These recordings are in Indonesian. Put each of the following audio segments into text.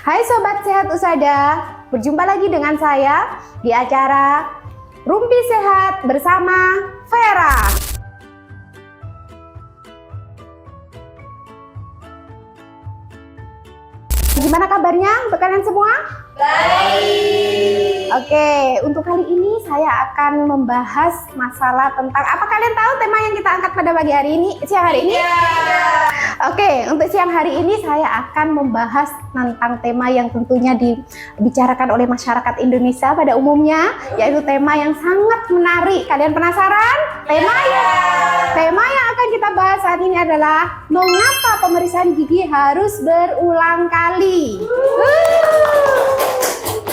Hai Sobat Sehat Usada, berjumpa lagi dengan saya di acara Rumpi Sehat bersama Vera. Gimana kabarnya untuk kalian semua? Baik. Oke, untuk kali ini saya akan membahas masalah tentang apa kalian tahu tema yang kita angkat pada pagi hari ini, siang hari ini? Oke, untuk siang hari ini saya akan membahas tentang tema yang tentunya dibicarakan oleh masyarakat Indonesia pada umumnya, yaitu tema yang sangat menarik. Kalian penasaran? Tema yang akan kita bahas saat ini adalah mengapa pemeriksaan gigi harus berulang kali.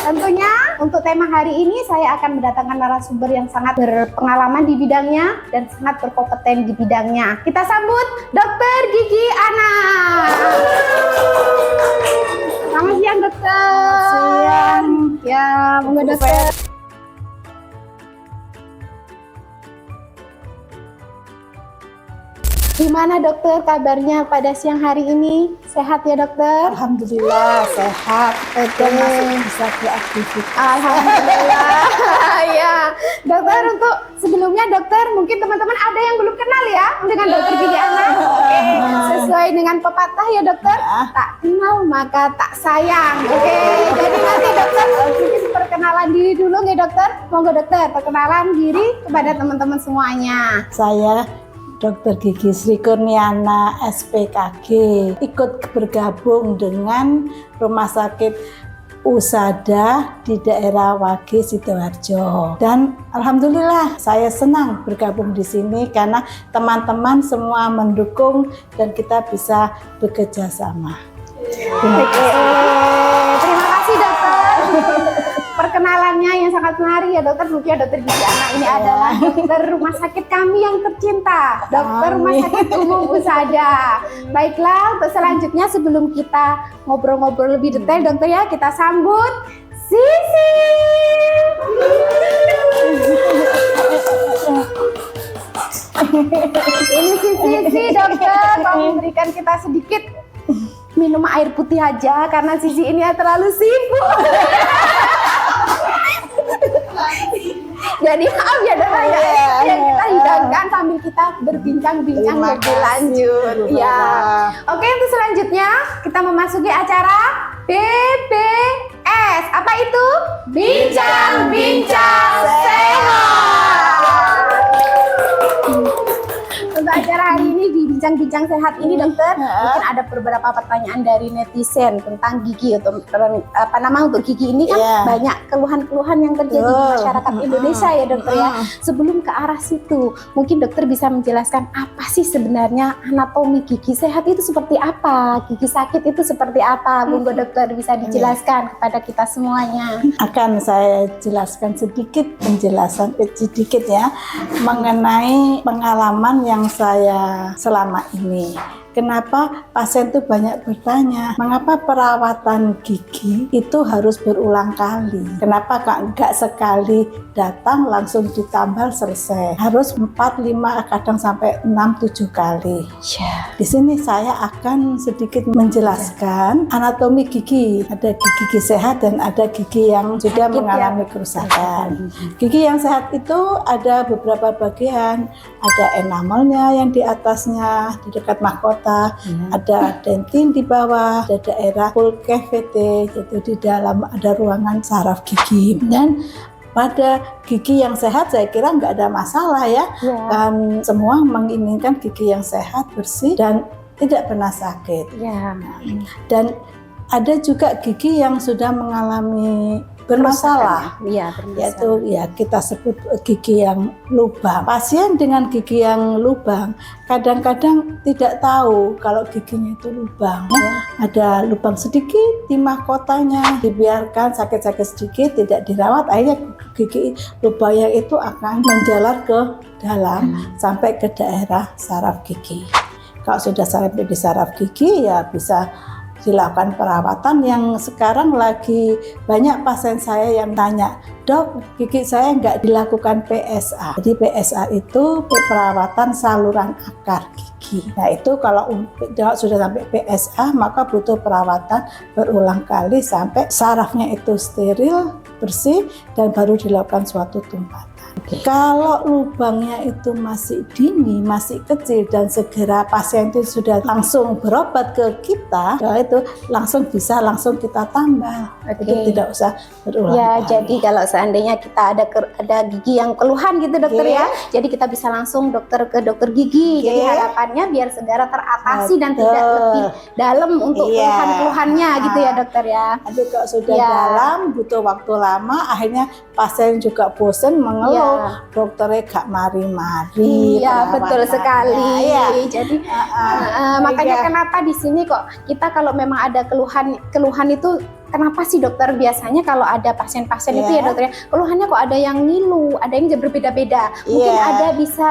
Tentunya untuk tema hari ini saya akan mendatangkan narasumber yang sangat berpengalaman di bidangnya dan sangat berkompeten di bidangnya. Kita sambut Dokter Gigi Ana. Selamat siang dokter. Siang. Ya, monggo dokter. Gimana dokter kabarnya pada siang hari ini? Sehat ya dokter? Alhamdulillah sehat. Dan masih bisa beraktivitas. Alhamdulillah. Ya, dokter untuk sebelumnya dokter mungkin teman-teman ada yang belum kenal ya dengan dokter Gigi Ana. Oke, sesuai dengan pepatah ya dokter, tak kenal maka tak sayang. Oke, jadi nanti dokter mungkin perkenalan diri dulu nih dokter. Monggo dokter perkenalan diri kepada teman-teman semuanya. Saya Dr. Gigi Sri Kurniana SPKG ikut bergabung dengan Rumah Sakit Usada di daerah Wage Sidoarjo, dan alhamdulillah saya senang bergabung di sini karena teman-teman semua mendukung dan kita bisa bekerja sama. Terima kasih dokter. Perkenalannya yang sangat menarik ya dokter. Mungkin dokter Gigi Ana ini adalah dokter rumah sakit kami yang tercinta, dokter rumah sakit umum Usada. Baiklah, untuk selanjutnya sebelum kita ngobrol-ngobrol lebih detail dokter ya, kita sambut Sisi. Ini Sisi dokter mau memberikan kita sedikit minum air putih aja karena Sisi ini terlalu sibuk. Jadi maaf ya dokter ya, yang kita hidangkan sambil kita berbincang-bincang lebih lanjut. Ya. Oke, untuk selanjutnya kita memasuki acara BBS. Apa itu? Bincang-bincang sehat. Untuk acara hari ini di Bincang-Bincang Sehat ini dokter, mungkin ada beberapa pertanyaan dari netizen tentang gigi untuk gigi ini kan banyak keluhan-keluhan yang terjadi di masyarakat Indonesia ya dokter ya. Sebelum ke arah situ, mungkin dokter bisa menjelaskan apa sih sebenarnya anatomi gigi sehat itu seperti apa, gigi sakit itu seperti apa. Monggo dokter bisa dijelaskan kepada kita semuanya. Akan saya jelaskan sedikit ya mengenai pengalaman yang saya selama ini. Kenapa pasien itu banyak bertanya, mengapa perawatan gigi itu harus berulang kali? Kenapa nggak sekali datang langsung ditambal selesai? Harus 4, 5, kadang sampai 6, 7 kali. Di sini saya akan sedikit menjelaskan anatomi gigi. Ada gigi sehat dan ada gigi yang sudah mengalami kerusakan. Gigi yang sehat itu ada beberapa bagian. Ada enamelnya yang di atasnya, di dekat mahkota. Ada dentin di bawah, ada daerah full cavity, yaitu di dalam ada ruangan saraf gigi. Dan pada gigi yang sehat saya kira nggak ada masalah ya. Dan semua menginginkan gigi yang sehat, bersih dan tidak pernah sakit. Dan ada juga gigi yang sudah mengalami bermasalah, yaitu kita sebut gigi yang lubang. Pasien dengan gigi yang lubang kadang-kadang tidak tahu kalau giginya itu lubang. Ada lubang sedikit di mahkotanya, dibiarkan sakit-sakit sedikit, tidak dirawat, akhirnya gigi lubangnya itu akan menjalar ke dalam sampai ke daerah saraf gigi. Kalau sudah sampai di saraf gigi ya bisa dilakukan perawatan. Yang sekarang lagi banyak pasien saya yang tanya, dok, gigi saya nggak dilakukan PSA. Jadi PSA itu perawatan saluran akar gigi. Nah itu kalau sudah sampai PSA maka butuh perawatan berulang kali sampai sarafnya itu steril, bersih, dan baru dilakukan suatu tumpatan. Kalau lubangnya itu masih dini, masih kecil, dan segera pasien itu sudah langsung berobat ke kita, ya itu langsung bisa kita tambal. Itu tidak usah berulang kali. Jadi kalau seandainya kita ada gigi yang keluhan gitu dokter ya, jadi kita bisa langsung ke dokter gigi. Jadi harapannya biar segera teratasi dan tidak lebih dalam untuk keluhan-keluhannya gitu ya dokter ya. Nanti kalau sudah dalam butuh waktu lama, akhirnya pasien juga bosan mengeluh, dokternya gak mari-mari. Iya betul sekali. Jadi makanya kenapa di sini kok kita kalau memang ada keluhan itu, kenapa sih dokter biasanya kalau ada pasien-pasien itu ya dokter ya, keluhannya kok ada yang ngilu, ada yang berbeda-beda. Mungkin ada bisa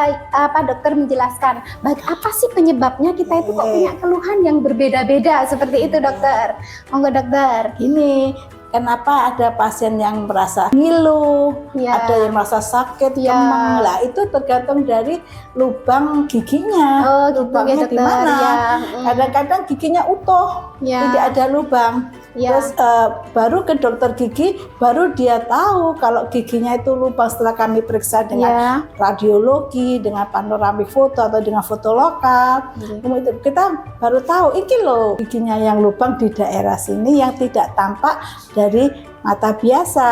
dokter menjelaskan apa sih penyebabnya kita itu kok punya keluhan yang berbeda-beda seperti itu dokter. Monggo dokter. Ini kenapa ada pasien yang merasa ngilu, ada yang merasa sakit, kemeng. Lah itu tergantung dari lubang giginya. Lubangnya di mana? Kadang-kadang giginya utuh, tidak ada lubang. Terus baru ke dokter gigi, baru dia tahu kalau giginya itu lubang setelah kami periksa dengan radiologi, dengan panoramik foto atau dengan foto lokal. Kemudian kita baru tahu ini loh giginya yang lubang di daerah sini yang tidak tampak dari mata biasa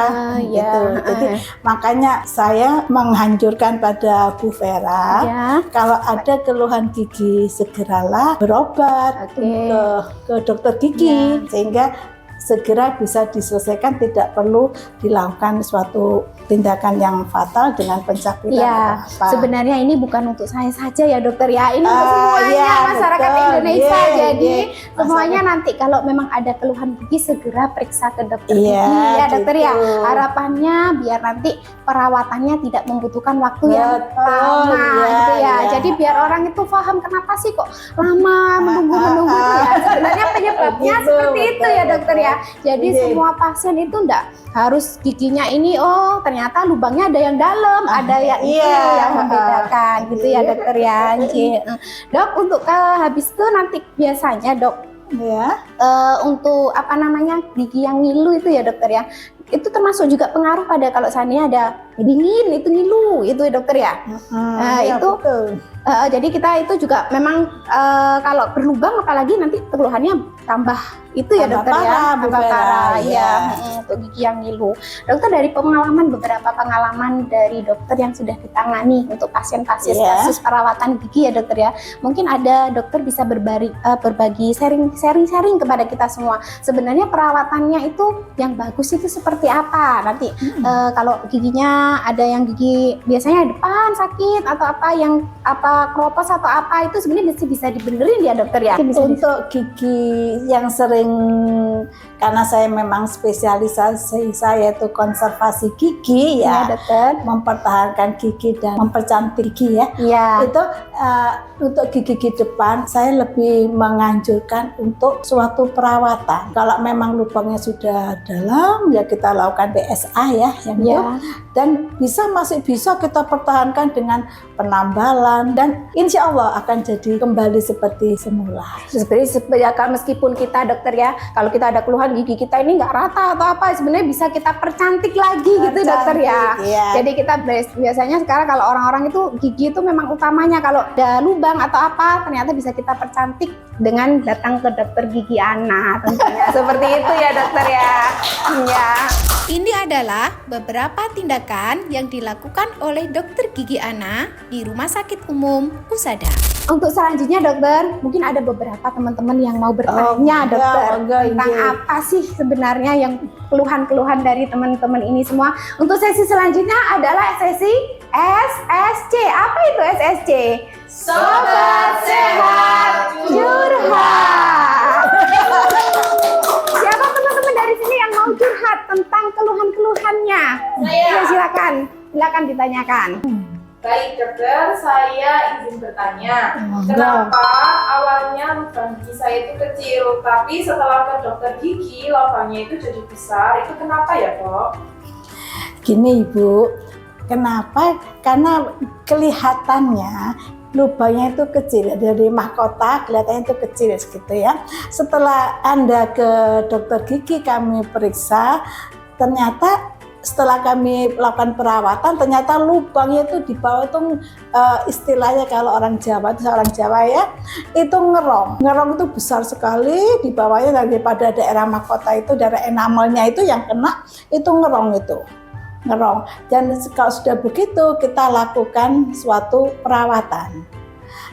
gitu. Jadi makanya saya menghancurkan pada Bu Vera, kalau ada keluhan gigi segeralah berobat ke dokter gigi sehingga segera bisa diselesaikan, tidak perlu dilakukan suatu tindakan yang fatal dengan pencabutan apa. Sebenarnya ini bukan untuk saya saja ya dokter ya, ini untuk semuanya masyarakat Indonesia. Jadi semuanya nanti kalau memang ada keluhan gigi segera periksa ke dokter gigi ya dokter ya. Harapannya biar nanti perawatannya tidak membutuhkan waktu yang lama gitu ya. Jadi biar orang itu paham kenapa sih kok lama menunggu ya. Sebenarnya penyebabnya seperti itu ya dokter ya. Jadi semua pasien itu enggak harus giginya ini ternyata lubangnya ada yang dalam, ada yang itu yang membedakan gitu ya dokter ya. Dok, untuk habis itu nanti biasanya dok untuk gigi yang ngilu itu ya dokter ya, itu termasuk juga pengaruh pada kalau seandainya ada dingin itu ngilu itu ya dokter ya. Jadi kita itu juga memang kalau berlubang apalagi nanti keluhannya tambah itu ya dokter ya, tambah parah untuk gigi yang ngilu. Dokter, dari beberapa pengalaman dari dokter yang sudah ditangani untuk pasien-pasien kasus perawatan gigi ya dokter ya, mungkin ada dokter bisa berbagi sharing kepada kita semua. Sebenarnya perawatannya itu yang bagus itu seperti apa? Nanti kalau giginya ada yang gigi biasanya depan sakit atau keropos atau apa, itu sebenarnya bisa dibenerin ya dokter ya. Untuk gigi yang sering, karena saya memang spesialisasi saya itu konservasi gigi dokter, mempertahankan gigi dan mempercantik gigi itu untuk gigi depan saya lebih menganjurkan untuk suatu perawatan. Kalau memang lubangnya sudah dalam ya kita lakukan PSA itu, dan masih bisa kita pertahankan dengan penambalan, dan insya Allah akan jadi kembali seperti semula. Meskipun kita dokter ya, kalau kita ada keluhan gigi kita ini nggak rata atau apa, sebenarnya bisa kita percantik lagi gitu dokter ya. Jadi kita biasanya sekarang kalau orang-orang itu gigi itu memang utamanya, kalau ada lubang atau apa ternyata bisa kita percantik dengan datang ke dokter gigi anak tentunya. Seperti itu ya dokter ya. Ini adalah beberapa tindakan yang dilakukan oleh dokter gigi Ana di Rumah Sakit Umum Husada. Untuk selanjutnya dokter, mungkin ada beberapa teman-teman yang mau bertanya dokter tentang apa sih sebenarnya yang keluhan-keluhan dari teman-teman ini semua. Untuk sesi selanjutnya adalah sesi SSC. Apa itu SSC? Sobat Sehat Curhat. Siapa teman-teman dari sini yang mau curhat tentang keluhan-keluhannya? Ya, silakan ditanyakan. Baik dokter, saya izin bertanya, Monggo. kenapa awalnya lubang gigi saya itu kecil, tapi setelah ke dokter gigi lubangnya itu jadi besar, itu kenapa ya dok? Gini Ibu, kenapa? Karena kelihatannya lubangnya itu kecil, dari mahkota kelihatannya itu kecil gitu ya. Setelah Anda ke dokter gigi kami periksa, ternyata setelah kami lakukan perawatan, ternyata lubangnya itu di bawah itu istilahnya kalau orang Jawa ya, itu ngerong. Ngerong itu besar sekali, di bawahnya daripada daerah mahkota itu, daerah enamelnya itu yang kena, itu ngerong itu. Ngerong. Dan kalau sudah begitu, kita lakukan suatu perawatan.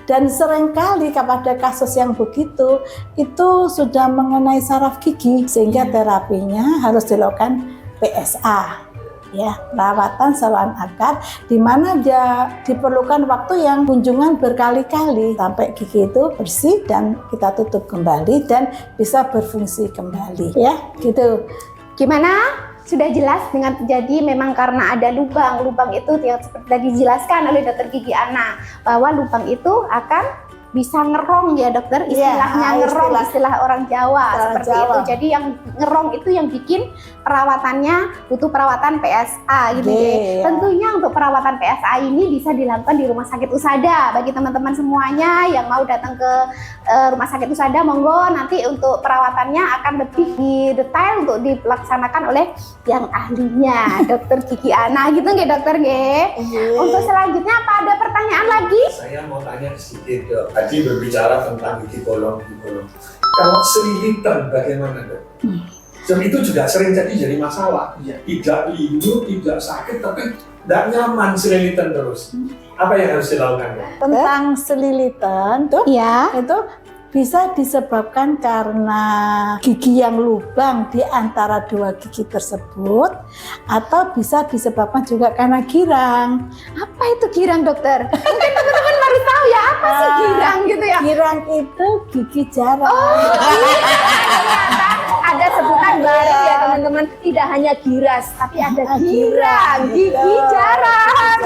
Dan seringkali kepada kasus yang begitu, itu sudah mengenai saraf gigi, sehingga terapinya harus dilakukan PSA, ya, perawatan saluran akar, di mana dia diperlukan waktu yang kunjungan berkali-kali sampai gigi itu bersih dan kita tutup kembali dan bisa berfungsi kembali, ya, gitu. Gimana? Sudah jelas dengan jadi memang karena ada lubang itu yang seperti tadi dijelaskan oleh dokter gigi Ana bahwa lubang itu akan bisa ngerong ya dokter, istilahnya ngerong, istilah orang Jawa seperti itu. Jadi yang ngerong itu yang bikin perawatannya butuh perawatan PSA gitu ya. Tentunya untuk perawatan PSA ini bisa dilakukan di Rumah Sakit Usada. Bagi teman-teman semuanya yang mau datang ke Rumah Sakit Usada, monggo nanti untuk perawatannya akan lebih detail untuk dilaksanakan oleh yang ahlinya, dokter gigi Ana gitu nggih dokter nggih. Untuk selanjutnya apa ada pertanyaan lagi? Saya mau tanya sedikit dok. Tadi berbicara tentang gigi bolong. Kalau selilitan bagaimana dok? Itu juga sering jadi masalah. Tidak lindu, tidak sakit, tapi tidak nyaman selilitan terus. Apa yang harus dilakukan dok? Tentang selilitan tuh, Ya. itu bisa disebabkan karena gigi yang lubang di antara dua gigi tersebut, atau bisa disebabkan juga karena girang. Apa itu girang dokter? Mungkin teman-teman baru tahu ya apa sih girang gitu ya. Girang itu gigi jarang. Ada sebutan baru ya teman-teman, tidak hanya giras tapi ada girang, gigi jarang.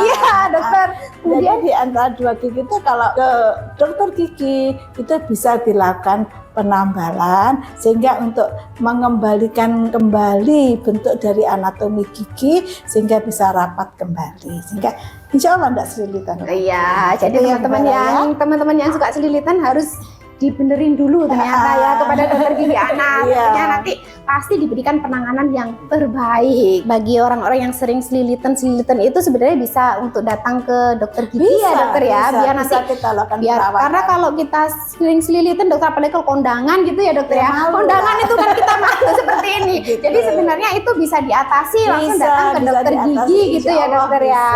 Iya dokter. Kemudian di antara dua gigi itu kalau ke dokter gigi itu bisa dilakukan penambalan sehingga untuk mengembalikan kembali bentuk dari anatomi gigi sehingga bisa rapat kembali, sehingga insya Allah tidak selilitan. Iya, jadi Itu yang teman-teman yang suka selilitan harus dibenerin dulu ternyata ya kepada dokter gigi anak. Tentunya nanti pasti diberikan penanganan yang terbaik. Bagi orang-orang yang sering selilitan itu sebenarnya bisa untuk datang ke dokter gigi ya dokter ya, biar nanti kita lakukan perawatan. karena kalau kita sering selilitan dokter, apalagi kalau kondangan gitu ya dokter ya, kondangan itu kan kita malu seperti ini. Jadi sebenarnya itu bisa diatasi, langsung datang ke dokter gigi gitu ya dokter ya.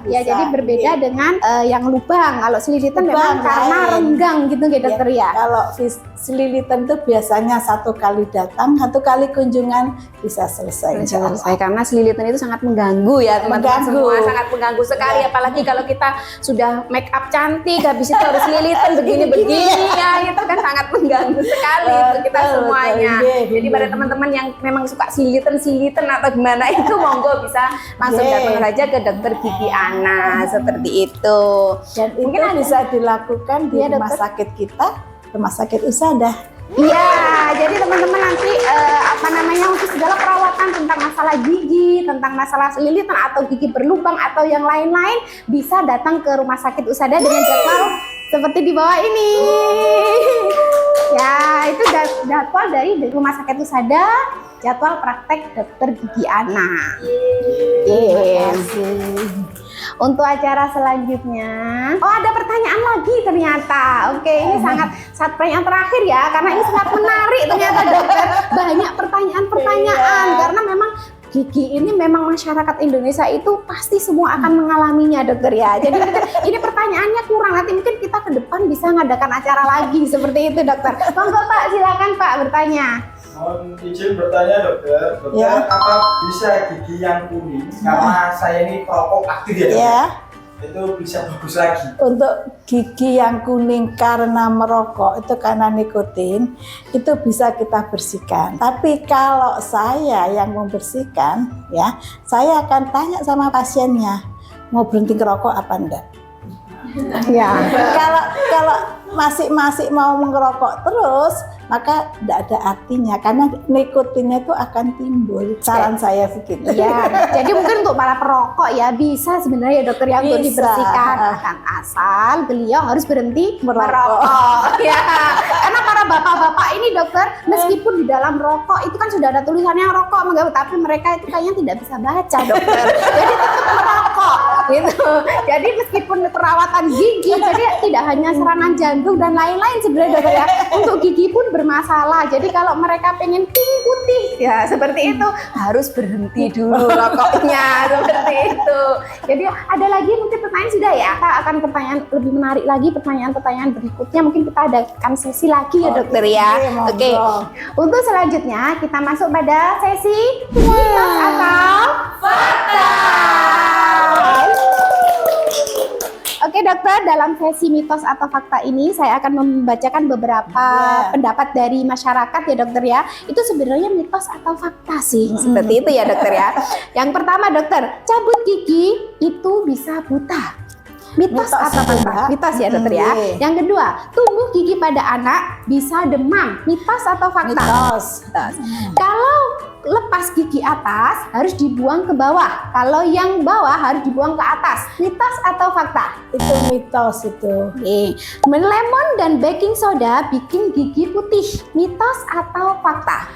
Ya jadi berbeda dengan yang lubang. Kalau selilitan memang karena renggang gitu ya dokter ya. Kalau selilitan itu biasanya satu kali datang, satu kali kunjungan bisa selesai. Karena selilitan itu sangat mengganggu ya teman-teman semua, sangat mengganggu sekali. Apalagi kalau kita sudah make up cantik, habis itu harus selilitan begini-begini ya, itu kan sangat mengganggu sekali untuk kita semuanya. Jadi pada teman-teman yang memang suka selilitan atau gimana itu, monggo bisa langsung datang saja ke dokter gigi Ana seperti itu. Dan mungkin itu bisa dilakukan di rumah sakit kita, Rumah Sakit Usada. Iya, jadi teman-teman nanti untuk segala perawatan tentang masalah gigi, tentang masalah selilitan atau gigi berlubang atau yang lain-lain bisa datang ke Rumah Sakit Usada dengan jadwal seperti di bawah ini. Ya, itu jadwal dari Rumah Sakit Usada, jadwal praktek dokter gigi anak. Untuk acara selanjutnya, ada pertanyaan lagi ternyata. Oke, ini sangat pertanyaan terakhir ya, karena ini sangat menarik ternyata dokter. Banyak pertanyaan karena memang gigi ini memang masyarakat Indonesia itu pasti semua akan mengalaminya dokter ya. Jadi ini pertanyaannya kurang, nanti mungkin kita ke depan bisa ngadakan acara lagi seperti itu dokter. Monggo Pak, silakan Pak bertanya. Mohon izin bertanya dokter, apa bisa gigi yang kuning, karena saya ini perokok aktif ya dokter, itu bisa bagus lagi? Untuk gigi yang kuning karena merokok, itu karena nikotin, itu bisa kita bersihkan. Tapi kalau saya yang membersihkan, ya, saya akan tanya sama pasiennya, mau berhenti ngerokok apa enggak. Ya. Kalau masih mau mengerokok terus, maka tidak ada artinya karena nikotinnya itu akan timbul. Saran saya begitu. Ya, jadi mungkin untuk para perokok ya bisa sebenarnya ya dokter ya untuk Bisa. dibersihkan, akan asal beliau harus berhenti Merokok. merokok. Ya, karena para bapak-bapak ini dokter meskipun di dalam rokok itu kan sudah ada tulisannya rokok, tapi mereka itu kayaknya tidak bisa baca dokter. Jadi tetap merokok gitu. Jadi meskipun perawatan gigi, jadi tidak hanya serangan jantung dan lain-lain sebenarnya dokter ya. Untuk gigi pun bermasalah. Jadi kalau mereka pengen putih ya seperti itu harus berhenti dulu rokoknya seperti itu. Jadi ada lagi mungkin pertanyaan sudah ya. Kita akan pertanyaan lebih menarik lagi, pertanyaan-pertanyaan berikutnya mungkin kita adakan sesi lagi ya dokter ya. Oke. Untuk selanjutnya kita masuk pada sesi mitos atau fakta. Oke dokter, dalam sesi mitos atau fakta ini saya akan membacakan beberapa pendapat dari masyarakat ya dokter ya. Itu sebenarnya mitos atau fakta sih, seperti itu ya dokter ya. Yang pertama dokter, cabut gigi itu bisa buta. Mitos atau fakta? Mitos ya dokter ya. Yang kedua, tumbuh gigi pada anak bisa demam. Mitos atau fakta? Mitos. Kalau lepas gigi atas harus dibuang ke bawah. Kalau yang bawah harus dibuang ke atas. Mitos atau fakta? Itu mitos itu. Lemon dan baking soda bikin gigi putih. Mitos atau fakta?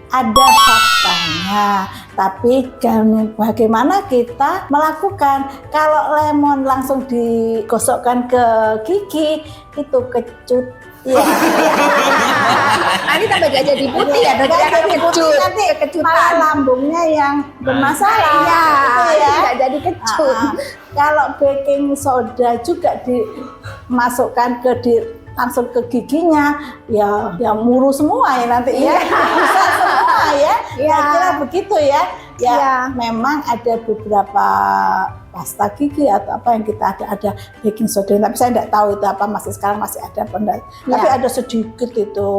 Ada faktanya, tapi bagaimana kita melakukan? Kalau lemon langsung digosokkan ke gigi itu kecut. Ya. Nanti tambah gak jadi putih ya dokter ya, kecut. Nanti Kecutan. lambungnya yang bermasalah. Iya, gitu ya. tidak jadi kecut. Kalau baking soda juga dimasukkan langsung ke giginya, ya muru semua ya nanti ya, rusak semua ya. Kira-kira begitu ya. Ya, memang ada beberapa pasta gigi atau apa yang kita ada baking soda, tapi saya tidak tahu itu apa, sekarang masih ada tapi ada sedikit itu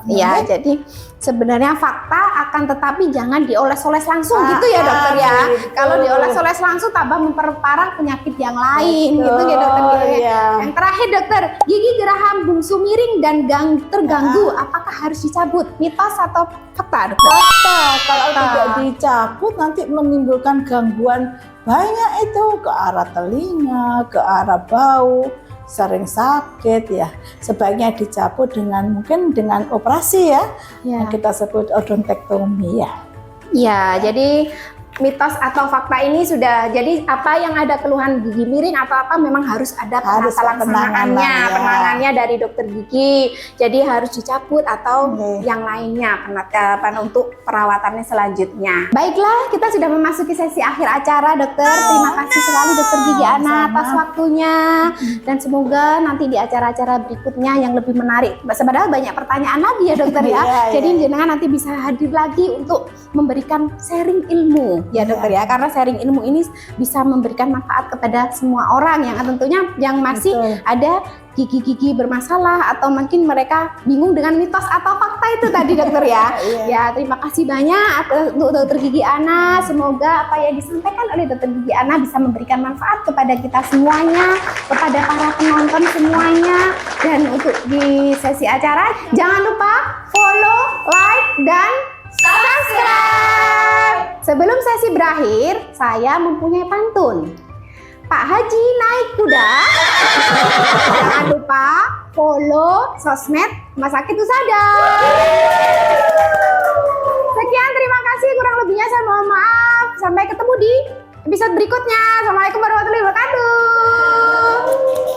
ya, jadi sebenarnya fakta akan tetapi jangan dioles-oles langsung gitu ya dokter ya. Gitu. Kalau dioles-oles langsung tambah memperparah penyakit yang lain gitu ya dokter ya. Yang terakhir dokter, gigi geraham bungsu miring dan terganggu apakah harus dicabut? Mitos atau fakta dokter? Fakta. Kalau tidak dicabut nanti menimbulkan gangguan banyak itu ke arah telinga, ke arah bau, sering sakit ya. Sebaiknya dicabut mungkin dengan operasi ya. Yang kita sebut odontektomi ya. Ya, jadi mitos atau fakta ini sudah jadi apa yang ada keluhan gigi miring atau apa memang harus ada penanganannya dari dokter gigi. Jadi harus dicabut atau yang lainnya untuk perawatannya selanjutnya. Baiklah, kita sudah memasuki sesi akhir acara dokter. Terima kasih sekali dokter Gigi Ana atas waktunya dan semoga nanti di acara-acara berikutnya yang lebih menarik. Padahal banyak pertanyaan lagi ya dokter ya. Jadi jenengan nanti bisa hadir lagi untuk memberikan sharing ilmu. Ya dokter ya, karena sharing ilmu ini bisa memberikan manfaat kepada semua orang yang tentunya yang masih ada gigi-gigi bermasalah atau mungkin mereka bingung dengan mitos atau fakta itu tadi dokter ya. Ya, terima kasih banyak untuk dokter Gigi Ana. Semoga apa yang disampaikan oleh dokter Gigi Ana bisa memberikan manfaat kepada kita semuanya, kepada para penonton semuanya. Dan untuk di sesi acara jangan lupa follow, like, dan subscribe. Sebelum sesi berakhir, saya mempunyai pantun. Pak Haji naik kuda. Jangan lupa follow sosmed Rumah Sakit Husada. Sekian, terima kasih. Kurang lebihnya saya mohon maaf. Sampai ketemu di episode berikutnya. Assalamualaikum warahmatullahi wabarakatuh.